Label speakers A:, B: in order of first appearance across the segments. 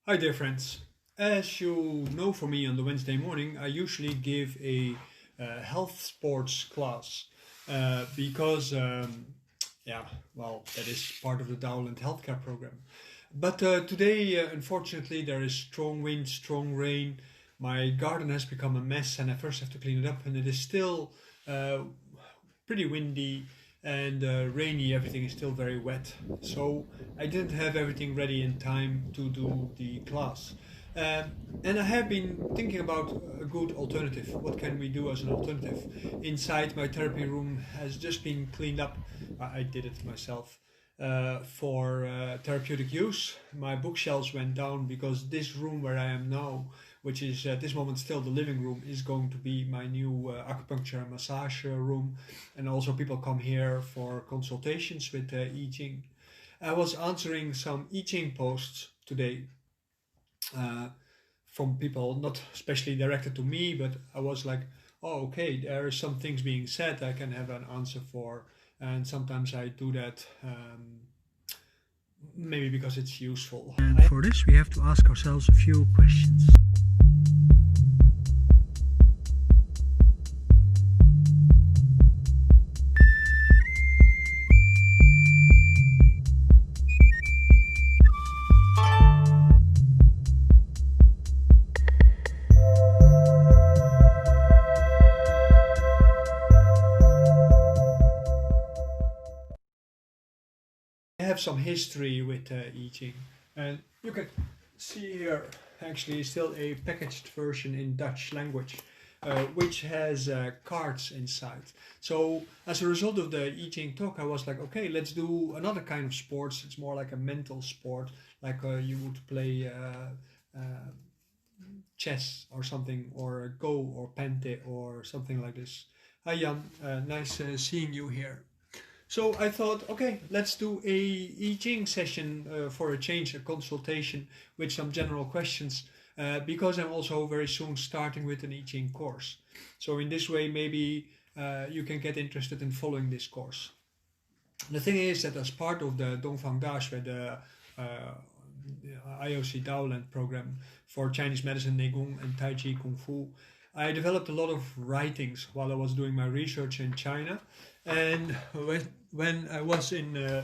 A: Hi dear friends. As you know from me on the Wednesday morning, I usually give a health sports class because, that is part of the Daoland healthcare program. But today, unfortunately, there is strong wind, strong rain. My garden has become a mess and I first have to clean it up, and it is still uh, pretty windy and rainy. Everything is still very wet, so I didn't have everything ready in time to do the class. And I have been thinking about a good alternative. What can we do as an alternative? Inside, my therapy room has just been cleaned up. I did it myself for therapeutic use. My bookshelves went down because this room where I am now, which is at this moment still the living room, is going to be my new acupuncture and massage room. And also, people come here for consultations with Yijing. I was answering some Yijing posts today uh, from people, not especially directed to me, but I was like, oh, okay, there are some things being said I can have an answer for. And sometimes I do that maybe because it's useful. And for this, we have to ask ourselves a few questions. I have some history with Yijing, and you can see here actually still a packaged version in Dutch language, which has cards inside. So as a result of the Yijing talk, I was like, okay, let's do another kind of sports. It's more like a mental sport, like you would play chess or something, or Go or Pente or something like this. Hi Jan, nice seeing you here. So I thought, okay, let's do a I Ching session for a change, a consultation with some general questions, because I'm also very soon starting with an I Ching course. So in this way, maybe you can get interested in following this course. The thing is that as part of the Dongfang Daxue, the IOC Daoland program for Chinese medicine, Neigong, and Tai Chi Kung Fu, I developed a lot of writings while I was doing my research in China. And when I was in,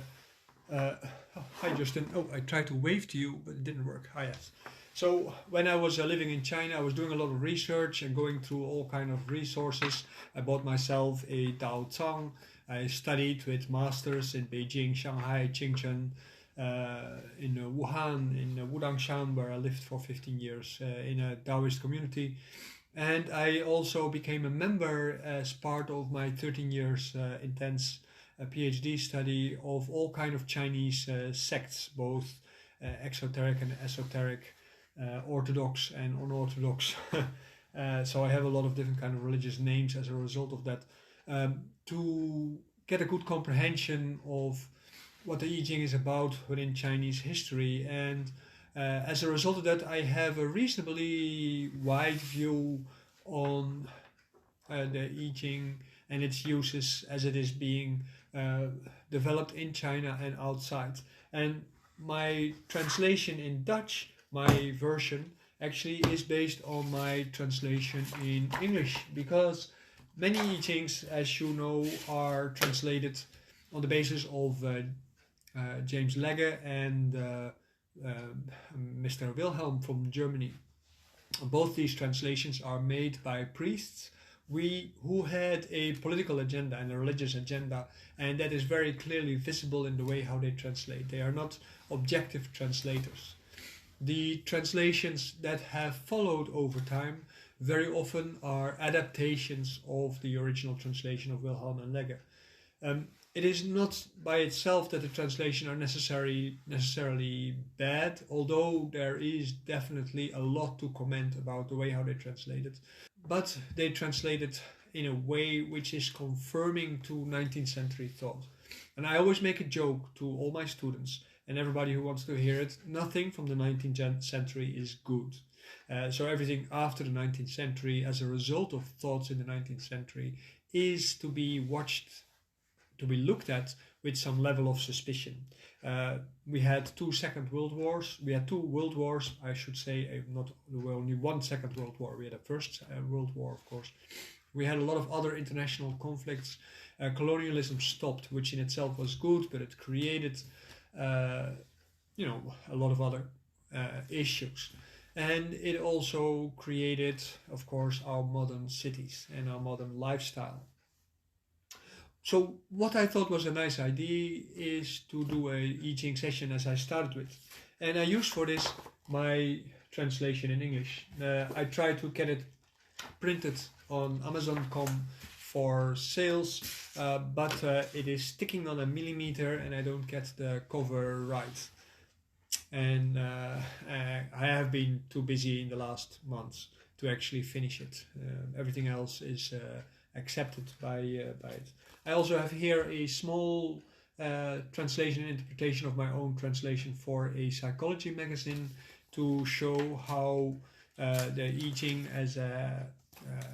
A: hi Justin, oh, I tried to wave to you, but it didn't work. Hi, yes. So when I was living in China, I was doing a lot of research and going through all kind of resources. I bought myself a Dao Zhang. I studied with masters in Beijing, Shanghai, Qingchen, in Wuhan, in Wudangshan, where I lived for 15 years in a Daoist community. And I also became a member as part of my 13 years intense PhD study of all kind of Chinese sects, both exoteric and esoteric, orthodox and unorthodox. So I have a lot of different kind of religious names as a result of that, to get a good comprehension of what the I Ching is about within Chinese history. And as a result of that, I have a reasonably wide view on the I Ching and its uses as it is being developed in China and outside. And my translation in Dutch, my version, actually is based on my translation in English, because many I Chings, as you know, are translated on the basis of James Legge and Mr. Wilhelm from Germany. Both these translations are made by priests who had a political agenda and a religious agenda, and that is very clearly visible in the way how they translate. They are not objective translators. The translations that have followed over time very often are adaptations of the original translation of Wilhelm and Legge. It is not by itself that the translation are necessarily bad, although there is definitely a lot to comment about the way how they translate it. But they translate it in a way which is confirming to 19th century thought. And I always make a joke to all my students and everybody who wants to hear it: nothing from the 19th century is good. So everything after the 19th century, as a result of thoughts in the 19th century, is to be watched, to be looked at with some level of suspicion. We had two World Wars. We had two World Wars, I should say, not only one Second World War. We had a First World War, of course. We had a lot of other international conflicts. Colonialism stopped, which in itself was good, but it created, a lot of other issues. And it also created, of course, our modern cities and our modern lifestyle. So what I thought was a nice idea is to do a Yijing session as I started with. And I used for this my translation in English. I tried to get it printed on Amazon.com for sales, but it is sticking on a millimeter and I don't get the cover right. And I have been too busy in the last months to actually finish it. Everything else is accepted by it. I also have here a small translation and interpretation of my own translation for a psychology magazine to show how the Yijing as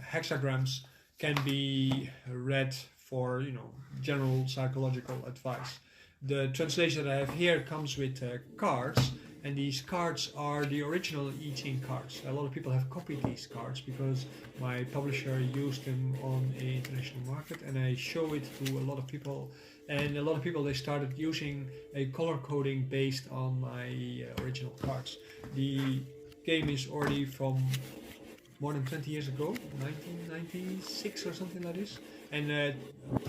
A: hexagrams can be read for general psychological advice. The translation that I have here comes with cards, and these cards are the original Yijing cards. A lot of people have copied these cards because my publisher used them on an international market, and I show it to a lot of people. And a lot of people, they started using a color coding based on my original cards. The game is already from more than 20 years ago, 1996 or something like this. And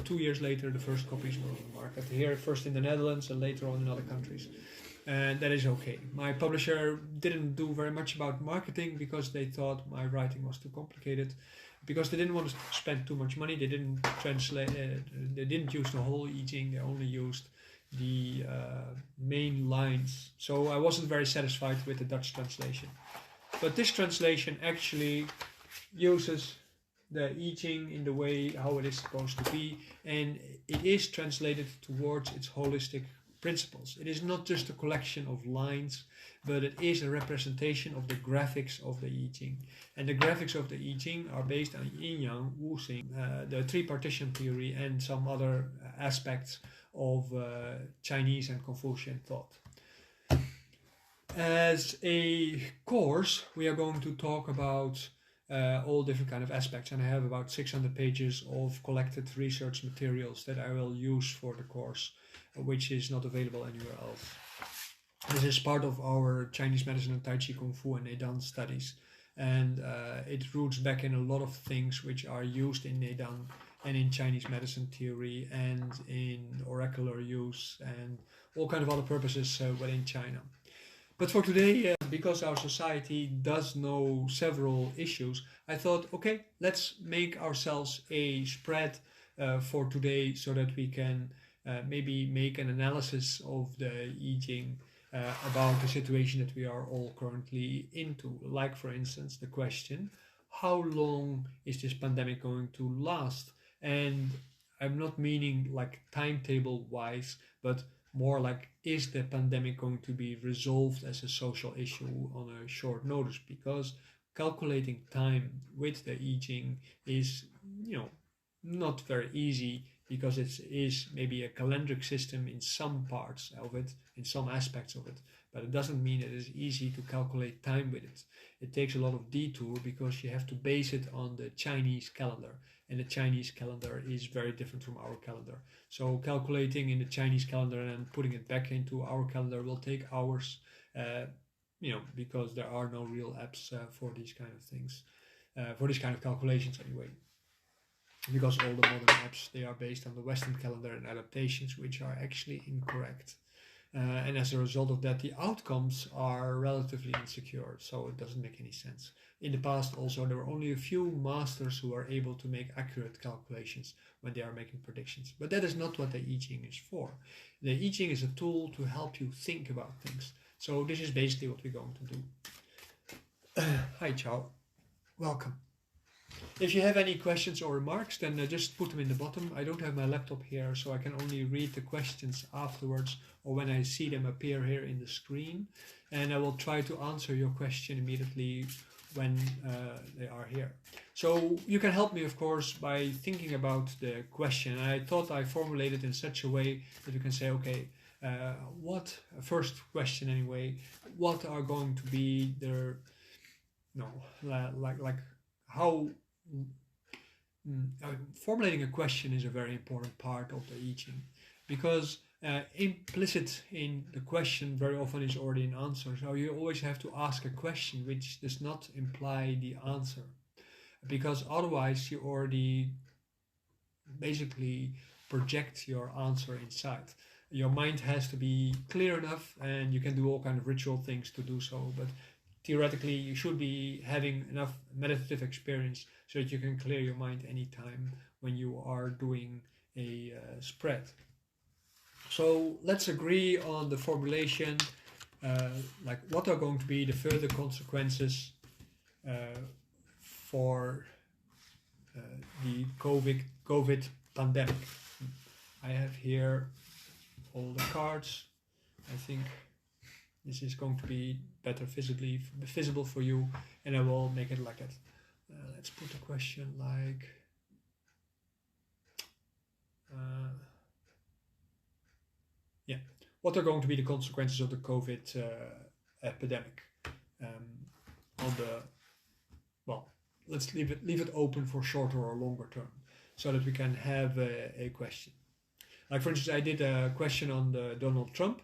A: 2 years later, the first copies were on the market. Here, first in the Netherlands and later on in other countries. And that is okay. My publisher didn't do very much about marketing because they thought my writing was too complicated. Because they didn't want to spend too much money, they didn't translate, they didn't use the whole Yijing, they only used the main lines. So I wasn't very satisfied with the Dutch translation. But this translation actually uses the Yijing in the way how it is supposed to be, and it is translated towards its holistic principles. It is not just a collection of lines, but it is a representation of the graphics of the Yijing. And the graphics of the Yijing are based on yin-yang, wu-xing, the three-partition theory, and some other aspects of Chinese and Confucian thought. As a course, we are going to talk about all different kind of aspects, and I have about 600 pages of collected research materials that I will use for the course, which is not available anywhere else. This is part of our Chinese medicine and Tai Chi Kung Fu and Neidan studies, and it roots back in a lot of things which are used in Neidan and in Chinese medicine theory and in oracular use and all kind of other purposes within China. But for today, because our society does know several issues, I thought, okay, let's make ourselves a spread for today so that we can maybe make an analysis of the Yijing about the situation that we are all currently into. Like, for instance, the question, how long is this pandemic going to last? And I'm not meaning like timetable-wise, but more like, is the pandemic going to be resolved as a social issue on a short notice? Because calculating time with the Yijing is, not very easy, because it is maybe a calendric system in some parts of it, in some aspects of it, but it doesn't mean it is easy to calculate time with it. It takes a lot of detour because you have to base it on the Chinese calendar, and the Chinese calendar is very different from our calendar. So calculating in the Chinese calendar and putting it back into our calendar will take hours, because there are no real apps for these kind of things, for these kind of calculations anyway. Because all the modern apps, they are based on the Western calendar and adaptations, which are actually incorrect. And as a result of that, the outcomes are relatively insecure, so it doesn't make any sense. In the past also, there were only a few masters who are able to make accurate calculations when they are making predictions. But that is not what the Yijing is for. The Yijing is a tool to help you think about things. So this is basically what we're going to do. Hi, Chow. Welcome. If you have any questions or remarks, then just put them in the bottom. I don't have my laptop here, so I can only read the questions afterwards or when I see them appear here in the screen. And I will try to answer your question immediately when they are here. So you can help me, of course, by thinking about the question. I thought I formulated in such a way that you can say, okay, what first question anyway? What are going to be their like how formulating a question is a very important part of the Yijing, because implicit in the question very often is already an answer. So you always have to ask a question which does not imply the answer, because otherwise you already basically project your answer inside. Your mind has to be clear enough, and you can do all kind of ritual things to do so, but theoretically you should be having enough meditative experience so that you can clear your mind anytime when you are doing a spread. So let's agree on the formulation, like what are going to be the further consequences for the COVID pandemic. I have here all the cards. I think this is going to be better visible for you, and I will make it like it. Let's put a question like what are going to be the consequences of the COVID epidemic? Let's leave it open for shorter or longer term, so that we can have a question. Like for instance, I did a question on Donald Trump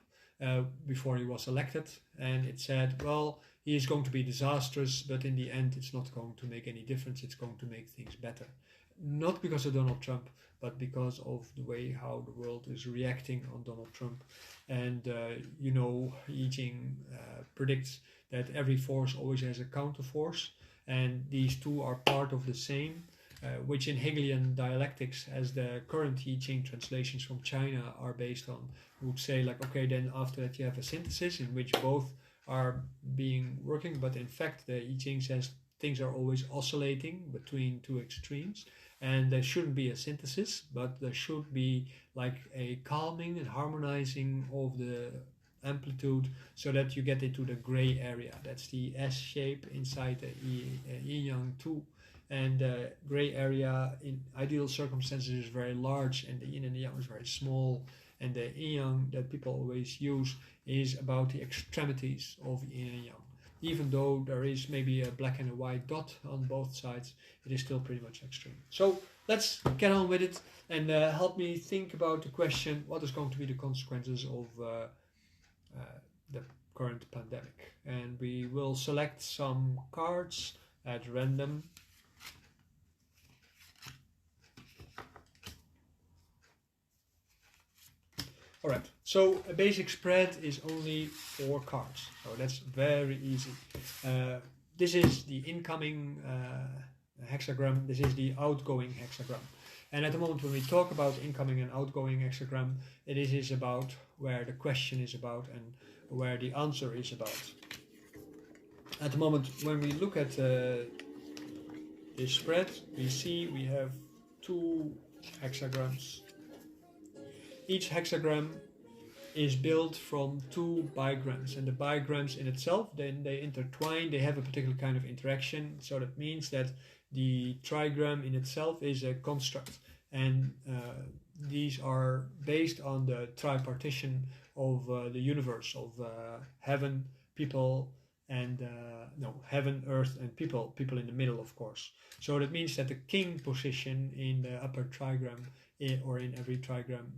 A: before he was elected, and it said, well, he is going to be disastrous, but in the end it's not going to make any difference. It's going to make things better. Not because of Donald Trump, but because of the way how the world is reacting on Donald Trump. And Yijing predicts that every force always has a counterforce, and these two are part of the same, which in Hegelian dialectics, as the current Yijing translations from China are based on, would say like, okay, then after that you have a synthesis in which both are working, but in fact the Yijing says things are always oscillating between two extremes, and there shouldn't be a synthesis, but there should be like a calming and harmonizing of the amplitude, so that you get into the gray area. That's the S shape inside the yin-yang 2, and the gray area in ideal circumstances is very large, and the yin and the yang is very small, and the yin-yang that people always use is about the extremities of yin and yang. Even though there is maybe a black and a white dot on both sides, it is still pretty much extreme. So let's get on with it, and help me think about the question, what is going to be the consequences of the current pandemic. And we will select some cards at random. Alright, so a basic spread is only 4 cards, so that's very easy. This is the incoming hexagram, this is the outgoing hexagram. And at the moment when we talk about incoming and outgoing hexagram, it is about where the question is about and where the answer is about. At the moment when we look at this spread, we see we have 2 hexagrams. Each hexagram is built from 2 bigrams, and the bigrams in itself, then they intertwine, they have a particular kind of interaction, so that means that the trigram in itself is a construct, and these are based on the tripartition of the universe, of heaven, people, and heaven, earth, and people in the middle, of course. So that means that the king position in the upper trigram, or in every trigram,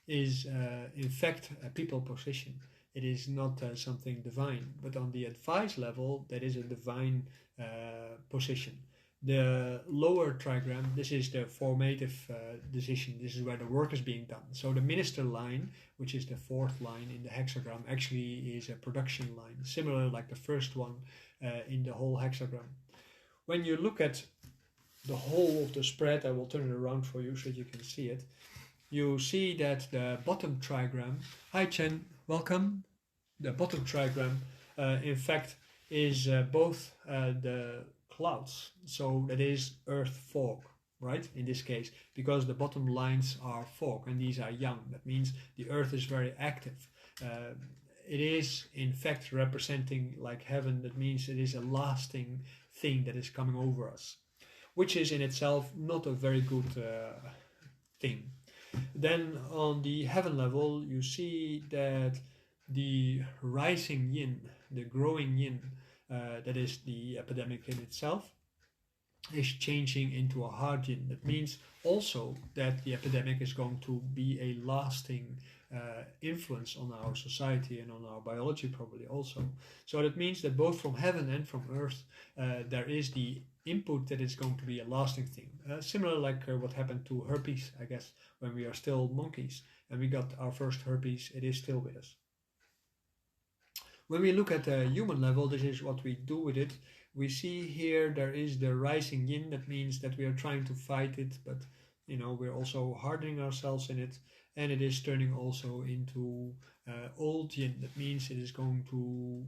A: is in fact a people position. It is not something divine, but on the advice level, that is a divine position. The lower trigram, this is the formative decision. This is where the work is being done. So the minister line, which is the 4th line in the hexagram, actually is a production line, similar like the first one in the whole hexagram. When you look at the whole of the spread, I will turn it around for you so you can see it. You see that the bottom trigram, hi Chen, welcome. The bottom trigram, in fact, is both the clouds. So that is earth fog, right? In this case, because the bottom lines are fog and these are yang. That means the earth is very active. It is in fact representing like heaven. That means it is a lasting thing that is coming over us, which is in itself not a very good thing. Then on the heaven level, you see that the rising yin, the growing yin, that is the epidemic in itself, is changing into a hard yin. That means also that the epidemic is going to be a lasting influence on our society and on our biology probably also. So that means that both from heaven and from earth there is the input that is going to be a lasting thing. Similar like what happened to herpes, I guess, when we are still monkeys and we got our first herpes, it is still with us. When we look at the human level, this is what we do with it. We see here there is the rising yin. That means that we are trying to fight it, but we're also hardening ourselves in it, and it is turning also into old yin. That means it is going to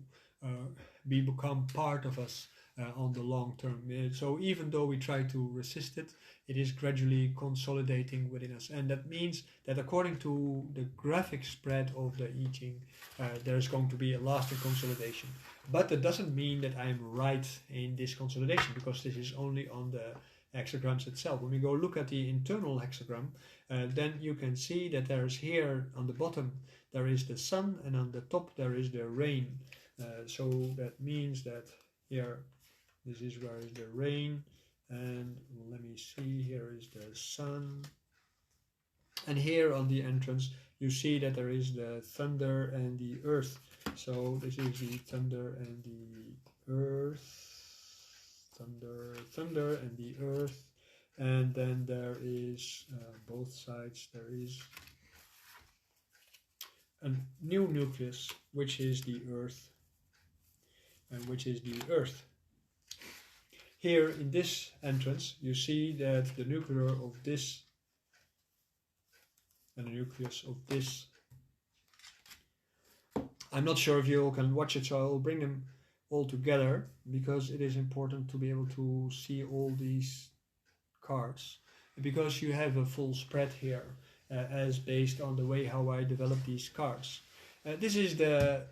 A: become part of us on the long term. So even though we try to resist it, it is gradually consolidating within us, and that means that according to the graphic spread of the Yijing, there's going to be a lasting consolidation. But that doesn't mean that I'm right in this consolidation, because this is only on the hexagrams itself. When we go look at the internal hexagram, then you can see that there's here on the bottom there is the sun, and on the top there is the rain. So that means that here, this is where is the rain, and let me see, here is the sun, and here on the entrance you see that there is the thunder and the earth. So this is the thunder and the earth, thunder and the earth, and then there is both sides there is a new nucleus, which is the earth, and which is the earth. Here in this entrance you see that the nucleus of this and the nucleus of this, I'm not sure if you all can watch it, so I will bring them all together because it is important to be able to see all these cards, because you have a full spread here as based on the way how I develop these cards. This is the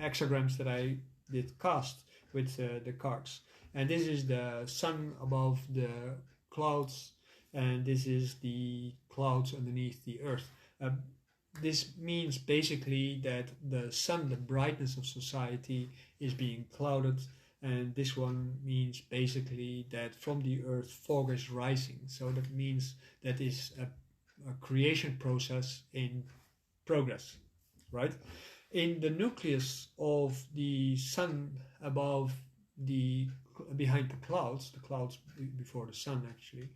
A: hexagrams that I did cast with the cards, and this is the sun above the clouds, and this is the clouds underneath the earth. This means basically that the sun, the brightness of society, is being clouded, and this one means basically that from the earth fog is rising. So that means that is a creation process in progress, right? In the nucleus of the sun above behind the clouds before the sun actually,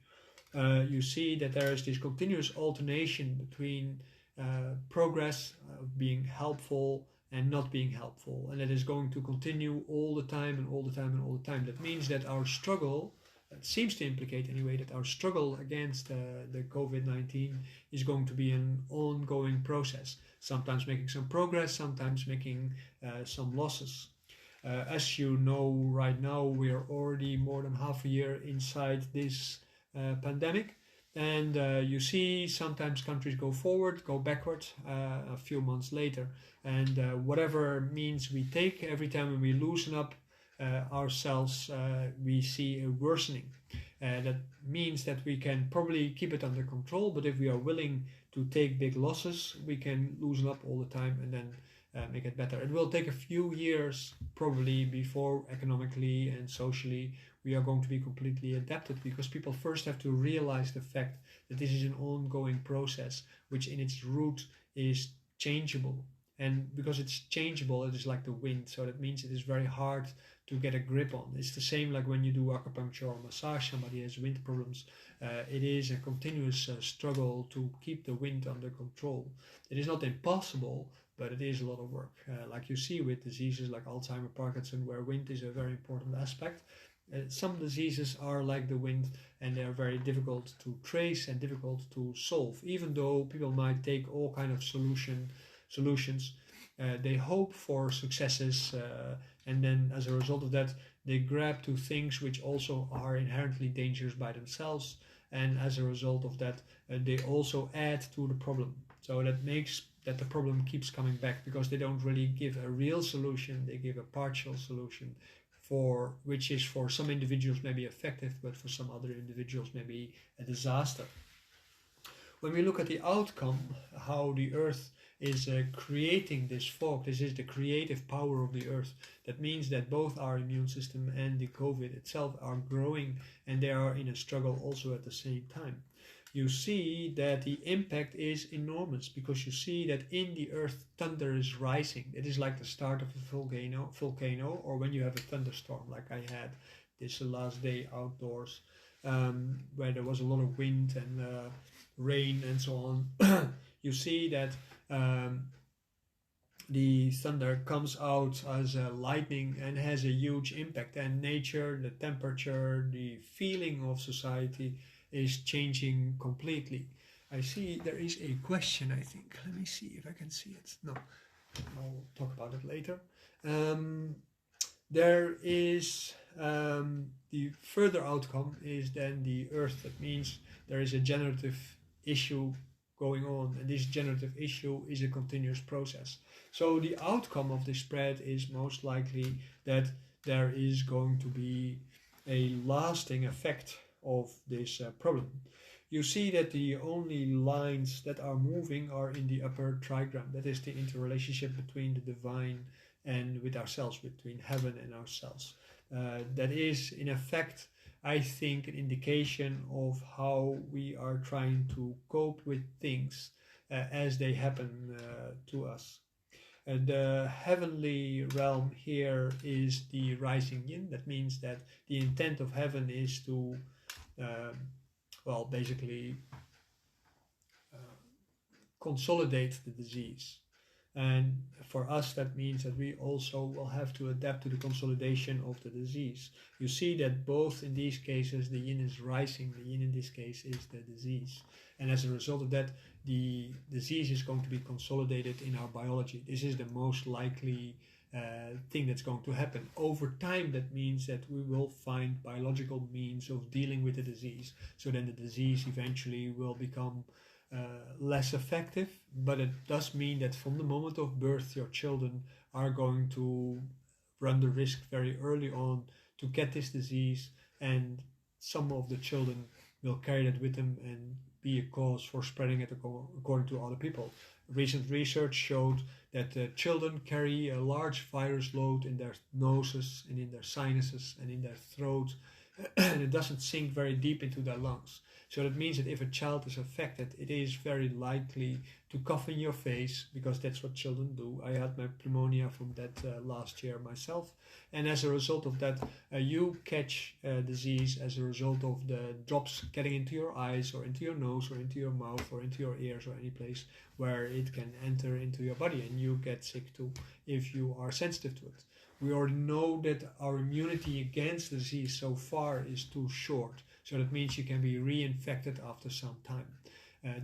A: you see that there is this continuous alternation between progress, being helpful and not being helpful, and that is going to continue all the time and all the time and all the time. That means that our struggle, it seems to implicate anyway, that our struggle against the Covid-19 is going to be an ongoing process, sometimes making some progress, sometimes making some losses. As you know, right now we are already more than half a year inside this pandemic, and you see sometimes countries go forward, go backward a few months later, and whatever means we take, every time when we loosen up ourselves, we see a worsening. That means that we can probably keep it under control, but if we are willing to take big losses, we can loosen up all the time and then make it better. It will take a few years probably before economically and socially we are going to be completely adapted, because people first have to realize the fact that this is an ongoing process which in its root is changeable, and because it's changeable it is like the wind, so that means it is very hard to get a grip on. It's the same like when you do acupuncture or massage, somebody has wind problems. It is a continuous struggle to keep the wind under control. It is not impossible, but it is a lot of work, like you see with diseases like Alzheimer, Parkinson, where wind is a very important aspect. Some diseases are like the wind, and they are very difficult to trace and difficult to solve. Even though people might take all kind of solutions, they hope for successes, and then as a result of that they grab to things which also are inherently dangerous by themselves, and as a result of that they also add to the problem. So that makes that the problem keeps coming back, because they don't really give a real solution, they give a partial solution, which is for some individuals maybe effective, but for some other individuals maybe a disaster. when we look at the outcome, how the earth is creating this fog, this is the creative power of the earth. That means that both our immune system and the COVID itself are growing, and they are in a struggle also at the same time. You see that the impact is enormous, because you see that in the earth thunder is rising. It is like the start of a volcano, or when you have a thunderstorm like I had this last day outdoors, where there was a lot of wind and rain and so on. You see that the thunder comes out as a lightning and has a huge impact, and nature, the temperature, the feeling of society is changing completely. I see there is a question, I think. Let me see if I can see it. No, I'll talk about it later. There is the further outcome is then the earth. That means there is a generative issue going on, and this generative issue is a continuous process. So the outcome of this spread is most likely that there is going to be a lasting effect of this problem. You see that the only lines that are moving are in the upper trigram. That is the interrelationship between the divine and with ourselves, between heaven and ourselves. That is in effect, I think, an indication of how we are trying to cope with things as they happen to us. The heavenly realm here is the rising yin. That means that the intent of heaven is to, basically consolidate the disease. And for us, that means that we also will have to adapt to the consolidation of the disease. You see that both in these cases, the yin is rising. The yin in this case is the disease. And as a result of that, the disease is going to be consolidated in our biology. This is the most likely thing that's going to happen. Over time, that means that we will find biological means of dealing with the disease. So then the disease eventually will become less effective, but it does mean that from the moment of birth, your children are going to run the risk very early on to get this disease, and some of the children will carry that with them and be a cause for spreading it according to other people. Recent research showed that children carry a large virus load in their noses and in their sinuses and in their throat, and it doesn't sink very deep into their lungs. So that means that if a child is affected, it is very likely to cough in your face, because that's what children do. I had my pneumonia from that last year myself. And as a result of that, you catch disease as a result of the drops getting into your eyes or into your nose or into your mouth or into your ears or any place where it can enter into your body, and you get sick too if you are sensitive to it. We already know that our immunity against the disease so far is too short. So that means you can be reinfected after some time.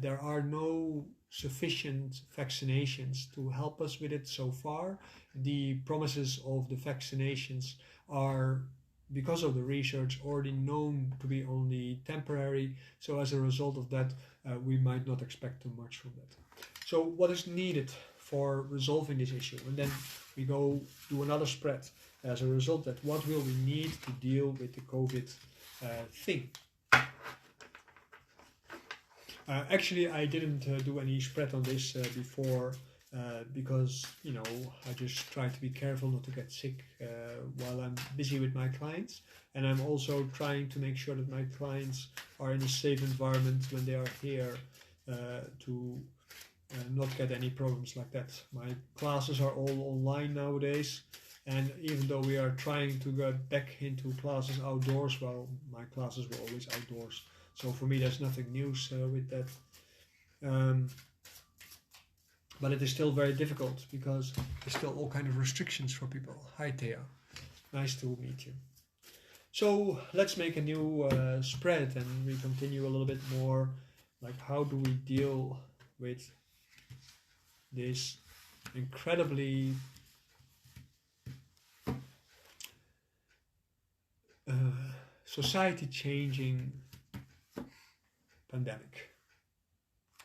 A: There are no sufficient vaccinations to help us with it so far. The promises of the vaccinations are, because of the research, already known to be only temporary. So as a result of that, we might not expect too much from that. So what is needed for resolving this issue? And then we go do another spread. As a result of that, what will we need to deal with the COVID thing? Actually, I didn't do any spread on this before because, I just try to be careful not to get sick while I'm busy with my clients. And I'm also trying to make sure that my clients are in a safe environment when they are here to not get any problems like that. My classes are all online nowadays. And even though we are trying to get back into classes outdoors, well, my classes were always outdoors. So for me, there's nothing new with that. But it is still very difficult because there's still all kind of restrictions for people. Hi, Thea. Nice to meet you. So let's make a new spread, and we continue a little bit more. Like, how do we deal with this incredibly society-changing pandemic?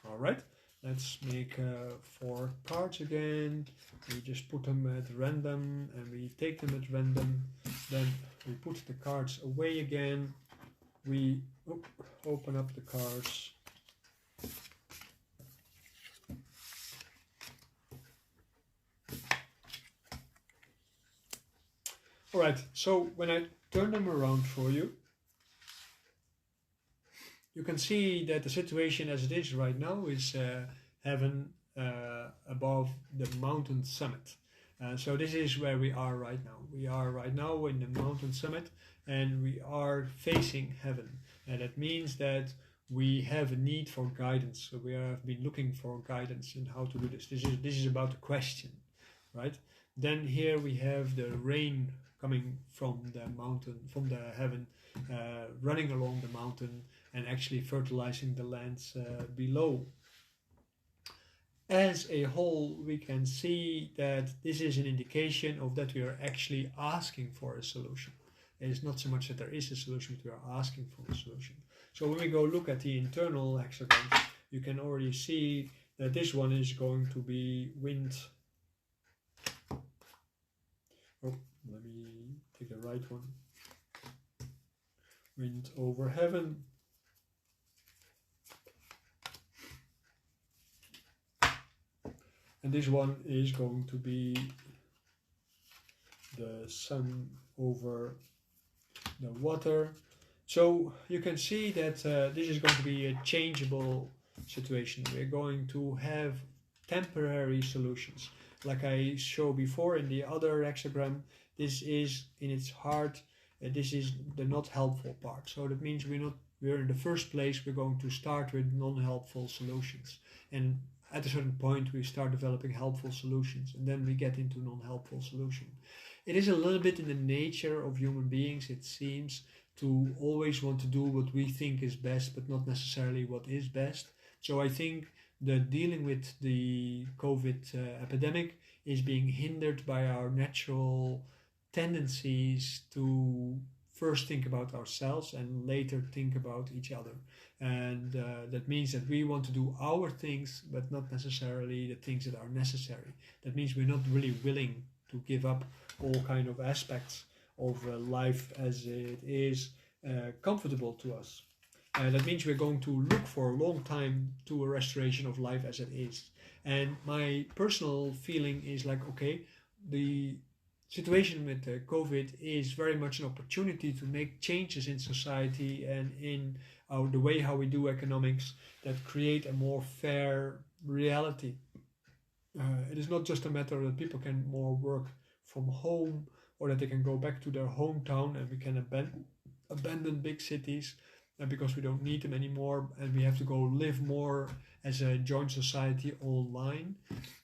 A: All right, let's make 4 cards again. We just put them at random, and we take them at random. Then we put the cards away again. We open up the cards. Alright, so when I turn them around for you, you can see that the situation as it is right now is heaven above the mountain summit. So this is where we are right now. We are right now in the mountain summit and we are facing heaven. And that means that we have a need for guidance. So we have been looking for guidance in how to do this. This is about the question, right? Then here we have the rain coming from the mountain, from the heaven, running along the mountain and actually fertilizing the lands below. As a whole, we can see that this is an indication of that we are actually asking for a solution. It is not so much that there is a solution, but we are asking for a solution. So when we go look at the internal hexagons, you can already see that this one is going to be wind. Oh, let me take the right one. Wind over heaven. And this one is going to be the sun over the water. So you can see that this is going to be a changeable situation. We're going to have temporary solutions. Like I showed before in the other hexagram, this is in its heart, this is the not helpful part. So that means we're in the first place, we're going to start with non-helpful solutions. And at a certain point, we start developing helpful solutions, and then we get into non-helpful solution. It is a little bit in the nature of human beings, it seems, to always want to do what we think is best, but not necessarily what is best. So I think that dealing with the COVID epidemic is being hindered by our natural tendencies to first think about ourselves and later think about each other. And that means that we want to do our things, but not necessarily the things that are necessary. That means we're not really willing to give up all kind of aspects of life as it is comfortable to us. That means we're going to look for a long time to a restoration of life as it is. And my personal feeling is like, okay, the situation with COVID is very much an opportunity to make changes in society and in the way how we do economics that create a more fair reality. It is not just a matter that people can more work from home or that they can go back to their hometown and we can abandon big cities because we don't need them anymore and we have to go live more as a joint society online.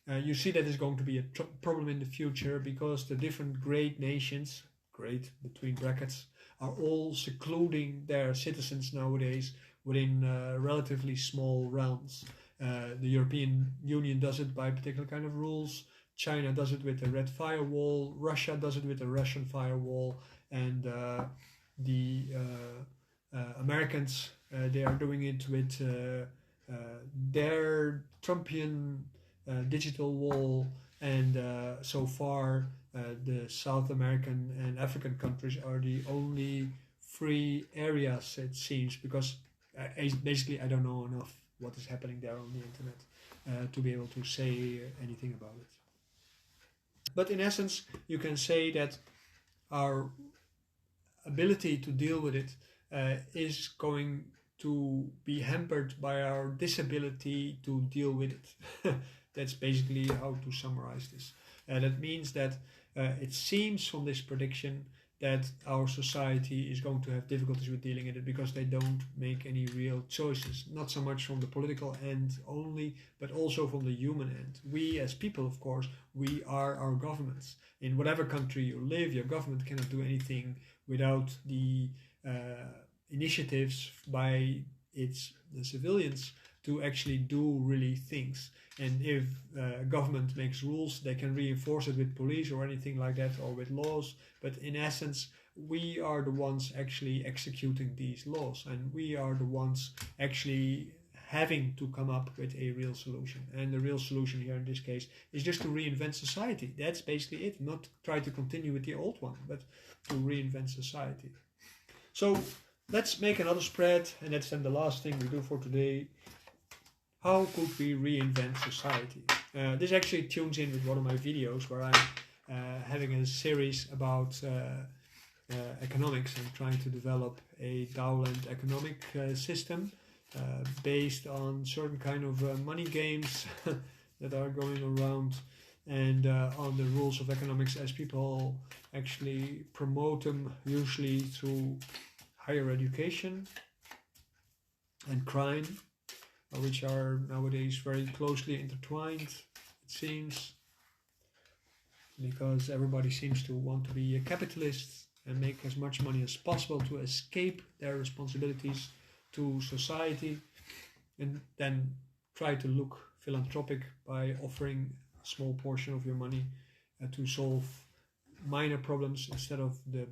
A: You see that is going to be a problem in the future because the different great nations, great between brackets, are all secluding their citizens nowadays within relatively small realms. The European Union does it by particular kind of rules. China does it with a red firewall. Russia does it with a Russian firewall. And the Americans, they are doing it with their Trumpian digital wall. And so far, the South American and African countries are the only free areas, it seems, because basically I don't know enough what is happening there on the internet to be able to say anything about it. But in essence, you can say that our ability to deal with it is going to be hampered by our disability to deal with it. That's basically how to summarize this. That means that it seems from this prediction that our society is going to have difficulties with dealing with it because they don't make any real choices. Not so much from the political end only, but also from the human end. We as people, of course, we are our governments. In whatever country you live, your government cannot do anything without the initiatives by the civilians to actually do really things. And if government makes rules, they can reinforce it with police or anything like that, or with laws. But in essence, we are the ones actually executing these laws, and we are the ones actually having to come up with a real solution. And the real solution here in this case is just to reinvent society. That's basically it. Not try to continue with the old one, but to reinvent society. So let's make another spread, and that's then the last thing we do for today. How could we reinvent society? This actually tunes in with one of my videos where I'm having a series about economics and trying to develop a Daoland economic system based on certain kind of money games that are going around, and on the rules of economics as people actually promote them, usually through higher education and crime, which are nowadays very closely intertwined, it seems, because everybody seems to want to be a capitalist and make as much money as possible to escape their responsibilities to society, and then try to look philanthropic by offering a small portion of your money to solve minor problems instead of the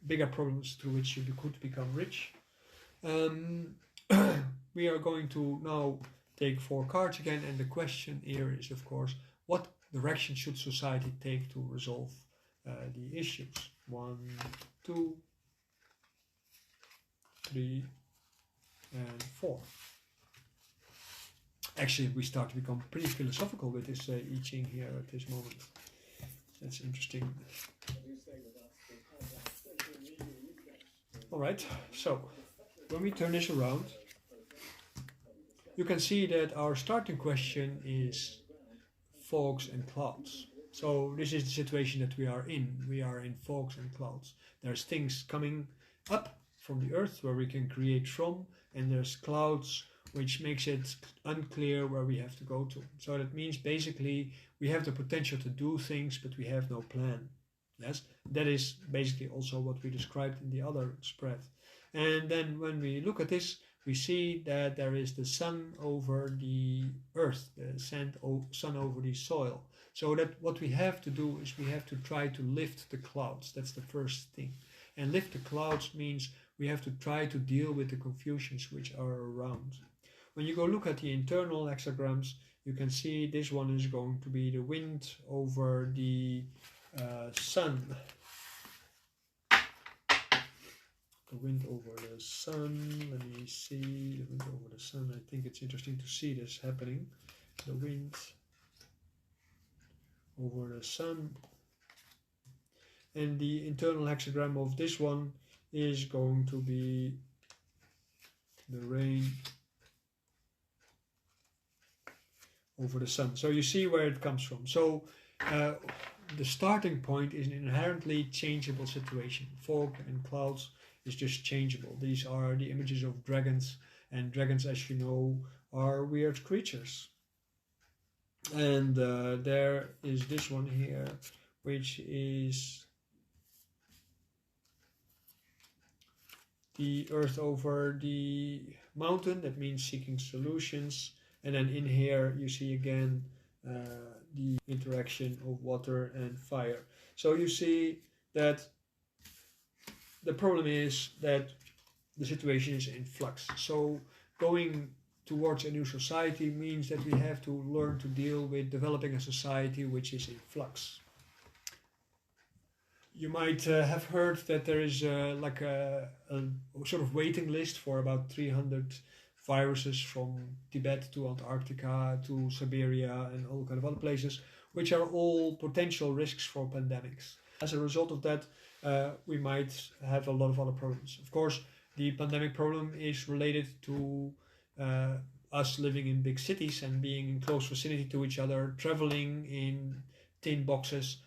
A: bigger problems through which you could become rich. We are going to now take 4 cards again, and the question here is, of course, what direction should society take to resolve the issues? 1, 2, 3, and 4. Actually, we start to become pretty philosophical with this Yijing here at this moment. That's interesting. Alright, so when we turn this around, you can see that our starting question is fogs and clouds. So this is the situation that we are in. We are in fogs and clouds. There's things coming up from the earth where we can create from, and there's clouds which makes it unclear where we have to go to. So that means basically we have the potential to do things, but we have no plan. Yes, that is basically also what we described in the other spread. And then when we look at this, we see that there is the sun over the earth, the sun over the soil. So that what we have to do is we have to try to lift the clouds. That's the first thing. And lift the clouds means we have to try to deal with the confusions which are around. When you go look at the internal hexagrams, you can see this one is going to be the wind over the sun. The wind over the sun. Let me see. The wind over the sun. I think it's interesting to see this happening. The wind over the sun. And the internal hexagram of this one is going to be the rain over the sun. So you see where it comes from. So the starting point is an inherently changeable situation. Fog and clouds is just changeable. These are the images of dragons, and dragons, as you know, are weird creatures. And there is this one here, which is the earth over the mountain. That means seeking solutions. And then in here you see again the interaction of water and fire. So you see that the problem is that the situation is in flux. So going towards a new society means that we have to learn to deal with developing a society which is in flux. You might have heard that there is like a sort of waiting list for about 300 viruses from Tibet to Antarctica to Siberia and all kind of other places, which are all potential risks for pandemics. As a result of that, we might have a lot of other problems. Of course, the pandemic problem is related to us living in big cities and being in close vicinity to each other, traveling in tin boxes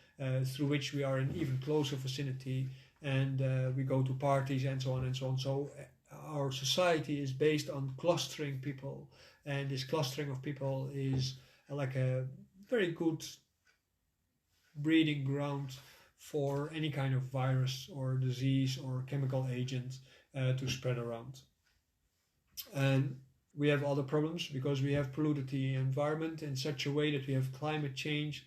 A: through which we are in even closer vicinity, and we go to parties and so on and so on. So our society is based on clustering people, and this clustering of people is like a very good breeding ground for any kind of virus or disease or chemical agent to spread around. And we have other problems because we have polluted the environment in such a way that we have climate change,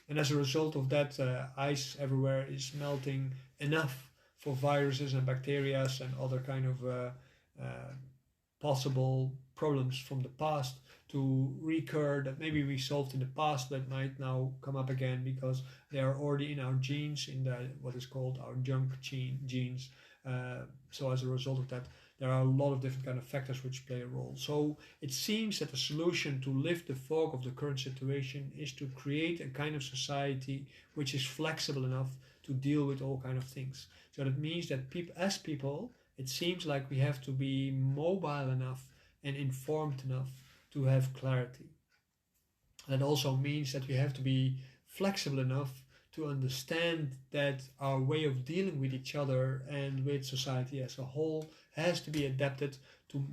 A: and as a result of that, ice everywhere is melting enough for viruses and bacteria and other kind of possible problems from the past to recur that maybe we solved in the past that might now come up again because they are already in our genes, in the what is called our junk genes. So as a result of that, There are a lot of different kind of factors which play a role. So it seems that the solution to lift the fog of the current situation is to create a kind of society which is flexible enough to deal with all kind of things. So that means that as people, it seems like we have to be mobile enough and informed enough to have clarity. That also means that we have to be flexible enough to understand that our way of dealing with each other and with society as a whole has to be adapted to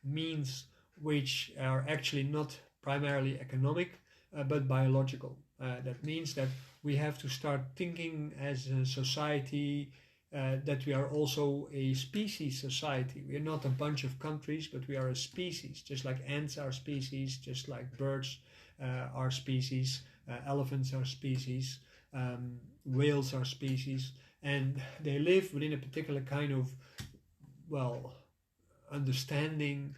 A: means which are actually not primarily economic, but biological. That means that we have to start thinking as a society that we are also a species society. We are not a bunch of countries, but we are a species, just like ants are species, just like birds are species, elephants are species, whales are species, and they live within a particular kind of, understanding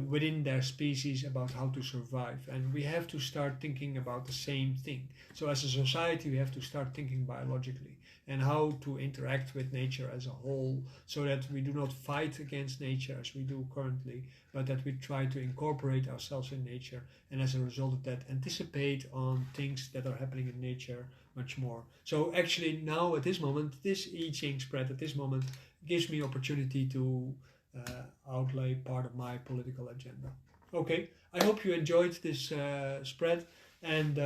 A: within their species about how to survive. And we have to start thinking about the same thing. So as a society, we have to start thinking biologically and how to interact with nature as a whole, so that we do not fight against nature as we do currently, but that we try to incorporate ourselves in nature, and as a result of that, anticipate on things that are happening in nature much more. So actually now at this moment, this Yijing spread at this moment gives me opportunity to outlay part of my political agenda. Okay, I hope you enjoyed this spread, and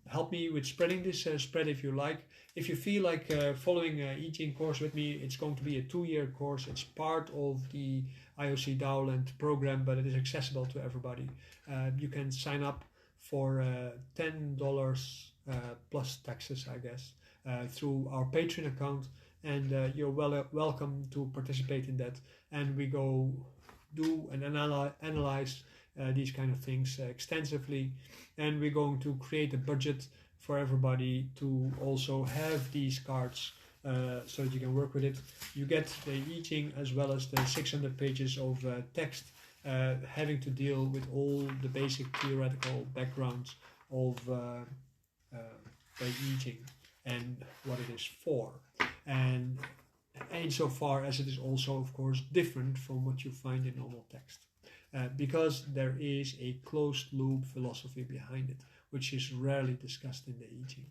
A: help me with spreading this spread if you like. If you feel like following a Yijing course with me, it's going to be a 2-year course. It's part of the IOC Daoland program, but it is accessible to everybody. You can sign up for $10 plus taxes, I guess, through our Patreon account, and you're welcome to participate in that. And we go do and analyze these kind of things extensively, and we're going to create a budget for everybody to also have these cards so that you can work with it. You get the Yijing as well as the 600 pages of text having to deal with all the basic theoretical backgrounds of the Yijing and what it is for. And insofar as it is also, of course, different from what you find in normal text. Because there is a closed loop philosophy behind it, which is rarely discussed in the Yijing.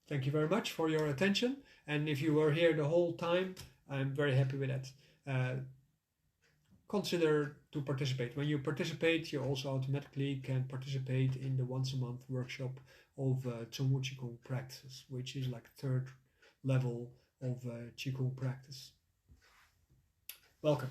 A: Thank you very much for your attention, and if you were here the whole time, I'm very happy with that. Consider to participate. When you participate, you also automatically can participate in the once a month workshop of Qigong practices, which is like third level of Qigong practice. Welcome.